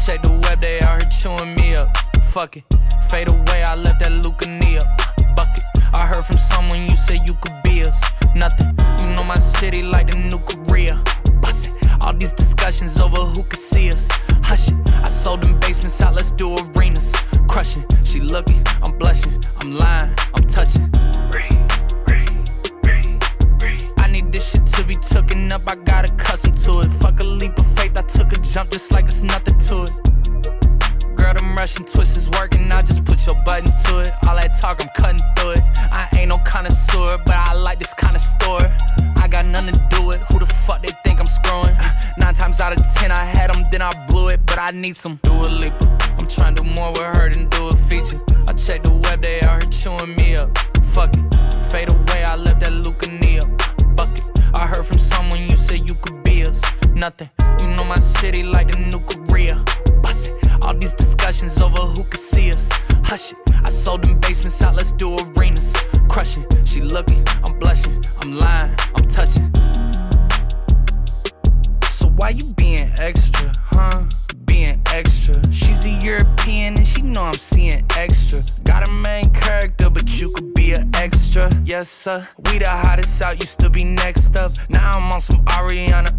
check the web, they out here chewing me up. Fuck it, fade away, I left that Lucania bucket. I heard from someone you said you could be us. Nothing, you know my city like the new Korea. Bust it, all these discussions over who could see us. Hush it, I sold them basements out, let's do arenas. Crushing, she looking, I'm blushing, I'm lying, I'm touching. I need this shit to be tooken up, I got accustomed to it. Fuck a leap of faith, I took a jump just like it's nothing to it. Girl, them Russian twists is working, I just put your button to it. All that talk, I'm cutting through it. I ain't no connoisseur, but I like this kind of store. I got nothing to do with who the fuck they think I'm screwing. 9 times out of 10 I had them, then I blew it, but I need some Dua Lipa. I'm trying to do more with her than do a feature. I check the web, they out here chewing me up. Fuck it, fade away, I left that Lucania bucket. I heard from someone you said you could be us. Nothing, you know my city like the new Korea. Bust it, all these discussions over who could see us. Hush it, I sold them basements out, let's do arenas. Crushing, she looking, I'm blushing, I'm lying, I'm touching. So why you being extra, huh? Being extra. She's a European and she know I'm seeing extra. Got a main character, but you could be an extra. Yes, sir. We the hottest out, used to be next up. Now I'm on some Ariana.